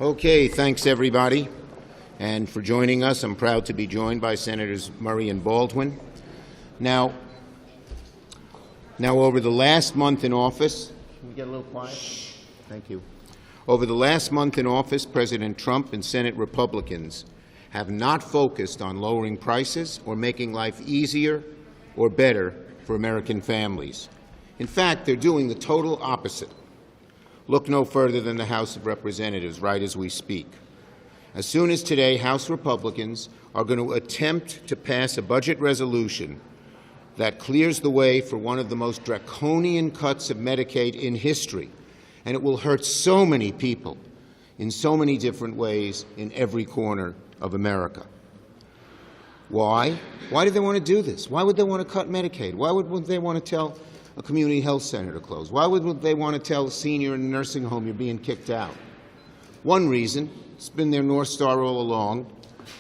Okay, thanks everybody, and for joining us. I'm proud to be joined by Senators Murray and Baldwin. Now over the last month in office, can we get a little quiet? Thank you. Over the last month in office, President Trump and Senate Republicans have not focused on lowering prices or making life easier or better for American families. In fact, they're doing the total opposite. Look no further than the House of Representatives right as we speak. As soon as today, House Republicans are going to attempt to pass a budget resolution that clears the way for one of the most draconian cuts of Medicaid in history. And it will hurt so many people in so many different ways in every corner of America. Why? Why do they want to do this? Why would they want to cut Medicaid? Why would they want to tell a community health center to close? Why would they want to tell a senior in a nursing home you're being kicked out? One reason, it's been their North Star all along,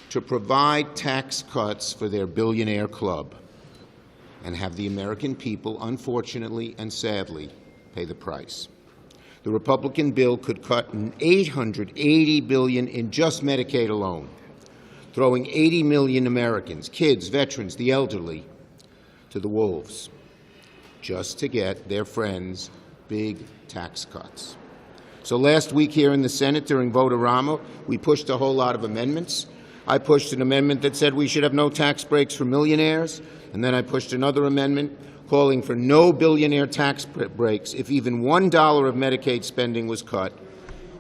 to provide tax cuts for their billionaire club and have the American people, unfortunately and sadly, pay the price. The Republican bill could cut $880 billion in just Medicaid alone, throwing 80 million Americans, kids, veterans, the elderly, to the wolves, just to get their friends big tax cuts. So last week here in the Senate during Vote-A-Rama, we pushed a whole lot of amendments. I pushed an amendment that said we should have no tax breaks for millionaires, and then I pushed another amendment calling for no billionaire tax breaks if even $1 of Medicaid spending was cut.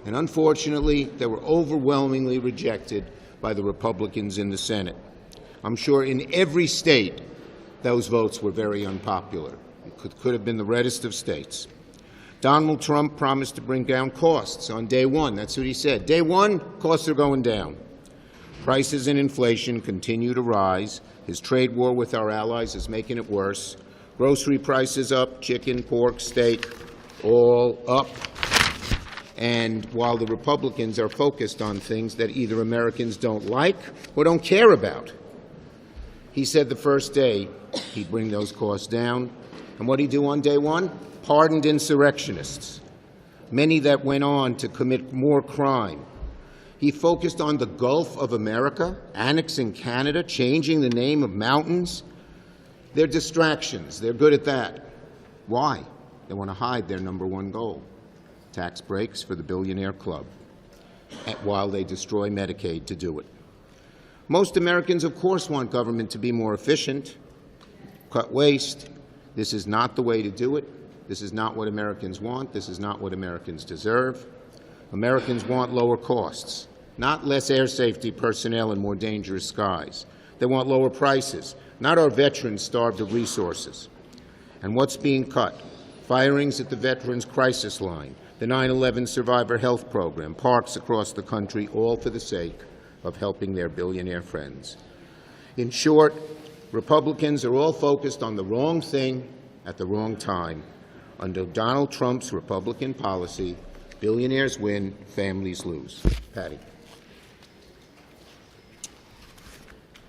And unfortunately, they were overwhelmingly rejected by the Republicans in the Senate. I'm sure in every state those votes were very unpopular. It could have been the reddest of states. Donald Trump promised to bring down costs on day one. That's what he said. Day one, costs are going down. Prices and inflation continue to rise. His trade war with our allies is making it worse. Grocery prices up, chicken, pork, steak, all up. And while the Republicans are focused on things that either Americans don't like or don't care about, he said the first day he'd bring those costs down. And what did he do on day one? Pardoned insurrectionists, many that went on to commit more crime. He focused on the Gulf of America, annexing Canada, changing the name of mountains. They're distractions. They're good at that. Why? They want to hide their number one goal, tax breaks for the billionaire club, while they destroy Medicaid to do it. Most Americans, of course, want government to be more efficient, cut waste. This is not the way to do it. This is not what Americans want. This is not what Americans deserve. Americans want lower costs, not less air safety personnel and more dangerous skies. They want lower prices, not our veterans starved of resources. And what's being cut? Firings at the Veterans Crisis Line, the 9/11 Survivor Health Program, parks across the country, all for the sake of helping their billionaire friends. In short, Republicans are all focused on the wrong thing at the wrong time. Under Donald Trump's Republican policy, billionaires win, families lose. Patty.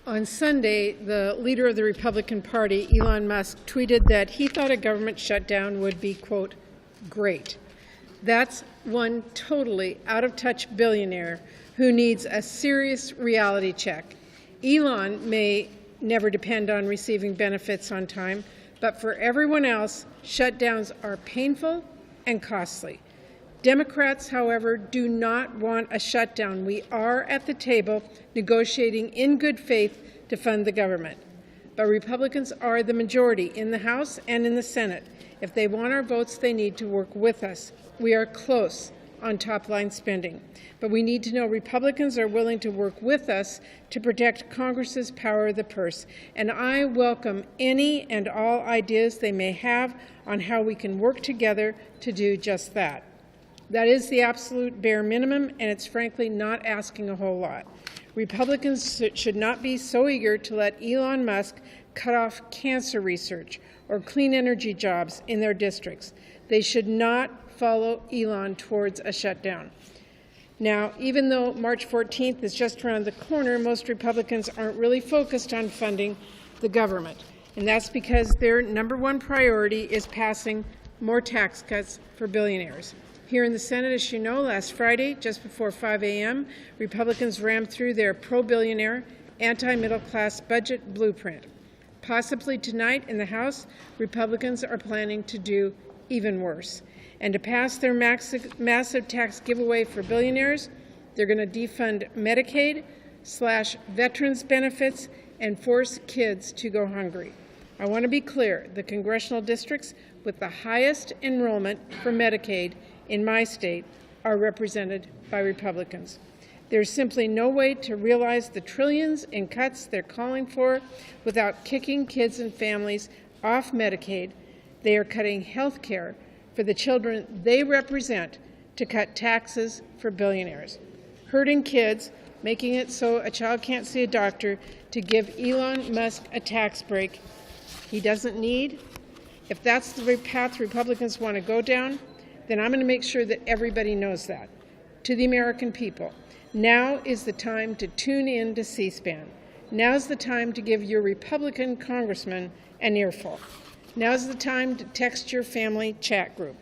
On Sunday, the leader of the Republican Party, Elon Musk, tweeted that he thought a government shutdown would be, quote, great. That's one totally out-of-touch billionaire who needs a serious reality check. Elon may never depend on receiving benefits on time, but for everyone else, shutdowns are painful and costly. Democrats, however, do not want a shutdown. We are at the table negotiating in good faith to fund the government. But Republicans are the majority in the House and in the Senate. If they want our votes, they need to work with us. We are close on top-line spending, but we need to know Republicans are willing to work with us to protect Congress's power of the purse. And I welcome any and all ideas they may have on how we can work together to do just that. That is the absolute bare minimum, and it's frankly not asking a whole lot. Republicans should not be so eager to let Elon Musk cut off cancer research or clean energy jobs in their districts. They should not follow Elon towards a shutdown. Now, even though March 14th is just around the corner, most Republicans aren't really focused on funding the government. And that's because their number one priority is passing more tax cuts for billionaires. Here in the Senate, as you know, last Friday, just before 5 a.m., Republicans rammed through their pro-billionaire, anti-middle-class budget blueprint. Possibly tonight in the House, Republicans are planning to do even worse. And to pass their massive tax giveaway for billionaires, they're going to defund Medicaid, slash veterans benefits, and force kids to go hungry. I want to be clear, the congressional districts with the highest enrollment for Medicaid in my state are represented by Republicans. There's simply no way to realize the trillions in cuts they're calling for without kicking kids and families off Medicaid. They are cutting health care for the children they represent to cut taxes for billionaires, hurting kids, making it so a child can't see a doctor, to give Elon Musk a tax break he doesn't need. If that's the path Republicans want to go down, then I'm going to make sure that everybody knows that. To the American people, now is the time to tune in to C-SPAN. Now's the time to give your Republican congressman an earful. Now's the time to text your family chat group.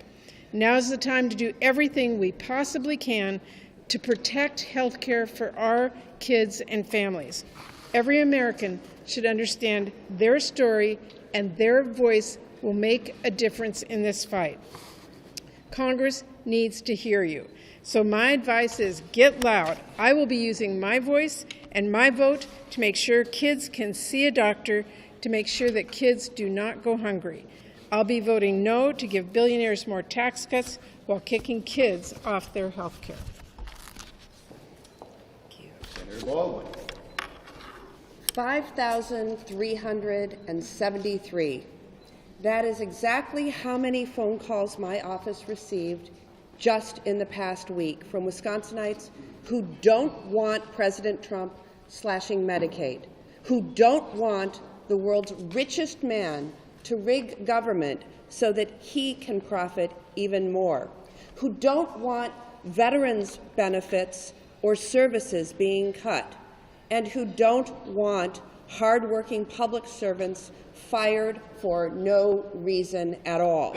Now's the time to do everything we possibly can to protect health care for our kids and families. Every American should understand their story, and their voice will make a difference in this fight. Congress needs to hear you. So my advice is get loud. I will be using my voice and my vote to make sure kids can see a doctor, to make sure that kids do not go hungry. I'll be voting no to give billionaires more tax cuts while kicking kids off their health care. Senator Baldwin. 5,373. That is exactly how many phone calls my office received just in the past week from Wisconsinites who don't want President Trump slashing Medicaid, who don't want the world's richest man to rig government so that he can profit even more, who don't want veterans' benefits or services being cut, and who don't want hardworking public servants fired for no reason at all.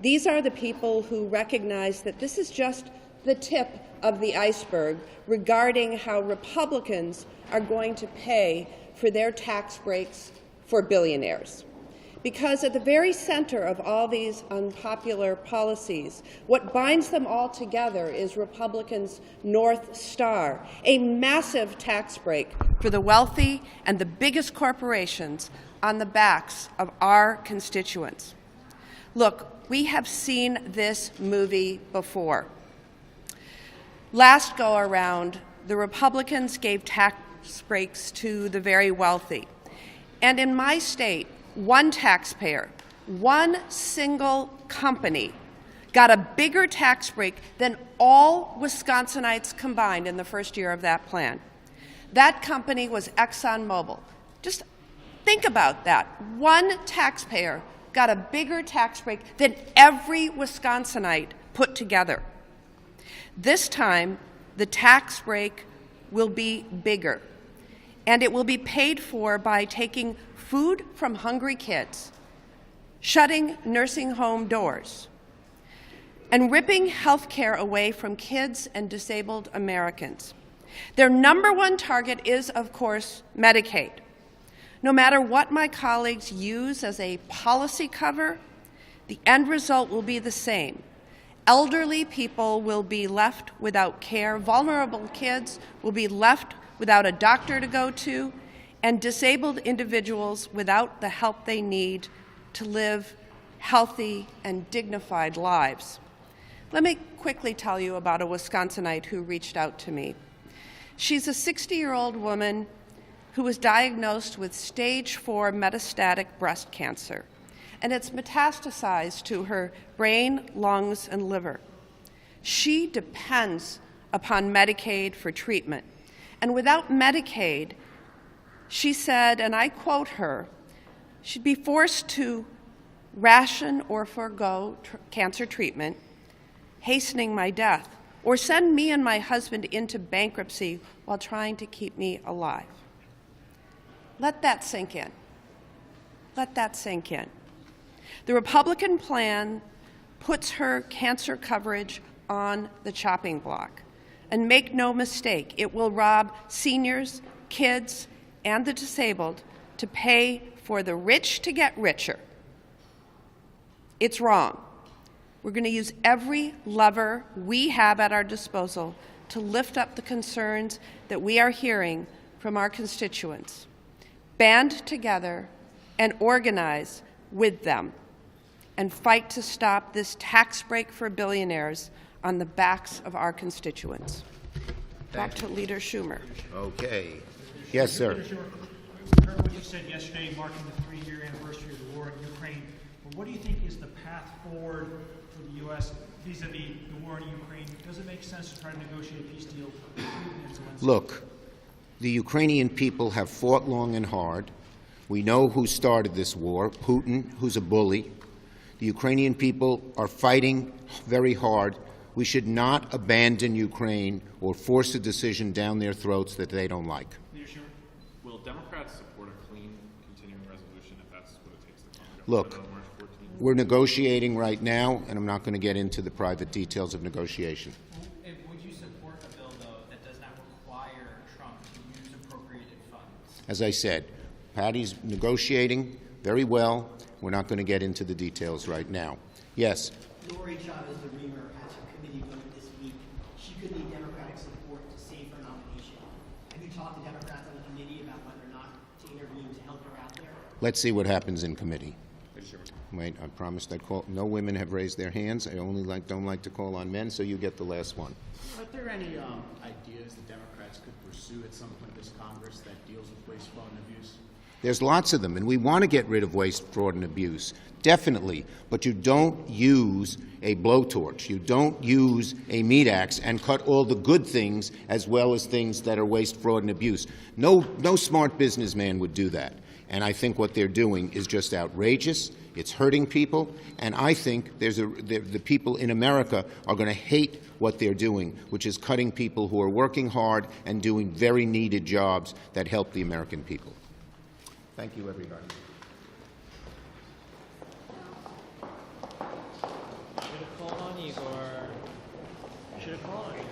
These are the people who recognize that this is just the tip of the iceberg regarding how Republicans are going to pay for their tax breaks for billionaires. Because at the very center of all these unpopular policies, what binds them all together is Republicans' North Star, a massive tax break for the wealthy and the biggest corporations on the backs of our constituents. Look, we have seen this movie before. Last go-around, the Republicans gave tax breaks to the very wealthy. And in my state, one taxpayer, one single company got a bigger tax break than all Wisconsinites combined in the first year of that plan. That company was ExxonMobil. Just think about that. One taxpayer got a bigger tax break than every Wisconsinite put together. This time, the tax break will be bigger, and it will be paid for by taking food from hungry kids, shutting nursing home doors, and ripping health care away from kids and disabled Americans. Their number one target is, of course, Medicaid. No matter what my colleagues use as a policy cover, the end result will be the same. Elderly people will be left without care, vulnerable kids will be left without a doctor to go to, and disabled individuals without the help they need to live healthy and dignified lives. Let me quickly tell you about a Wisconsinite who reached out to me. She's a 60-year-old woman who was diagnosed with stage 4 metastatic breast cancer, and it's metastasized to her brain, lungs, and liver. She depends upon Medicaid for treatment, and without Medicaid, she said, and I quote her, she'd be forced to ration or forego cancer treatment, hastening my death, or send me and my husband into bankruptcy while trying to keep me alive. Let that sink in. Let that sink in. The Republican plan puts her cancer coverage on the chopping block. And make no mistake, it will rob seniors, kids, and the disabled to pay for the rich to get richer. It's wrong. We're going to use every lever we have at our disposal to lift up the concerns that we are hearing from our constituents. Band together and organize with them and fight to stop this tax break for billionaires on the backs of our constituents. Back to Leader Schumer. Okay. Yes, sir. We heard what you said yesterday, marking the 3-year anniversary of the war in Ukraine. But what do you think is the path forward for the U.S. vis-a-vis the war in Ukraine? Does it make sense to try to negotiate a peace deal with Putin and Zelensky? Look, the Ukrainian people have fought long and hard. We know who started this war, Putin, who's a bully. The Ukrainian people are fighting very hard. We should not abandon Ukraine or force a decision down their throats that they don't like. Will Democrats support a clean continuing resolution if that's what it takes to come together Look, on March 14th? we're negotiating right now, and I'm not going to get into the private details of negotiation. And would you support a bill, though, that does not require Trump to use appropriated funds? As I said, Patty's negotiating very well. We're not going to get into the details right now. Yes? Lori Chavez de Reamer has her committee vote this week. She could need Democratic support to save her nomination. Have you talked to Democrats on the committee about whether or not to intervene to help her out there? Let's see what happens in committee. Wait, I promised I'd call. No women have raised their hands. I only don't like to call on men, so you get the last one. Are there any ideas the Democrats could pursue at some point this Congress that deals with waste, fraud, and abuse? There's lots of them, and we want to get rid of waste, fraud, and abuse, definitely. But you don't use a blowtorch. You don't use a meat axe and cut all the good things as well as things that are waste, fraud, and abuse. No smart businessman would do that. And I think what they're doing is just outrageous. It's hurting people, and I think the people in America are going to hate what they're doing, which is cutting people who are working hard and doing very needed jobs that help the American people. Thank you, everybody. Should have called on Igor. Should have called on Igor.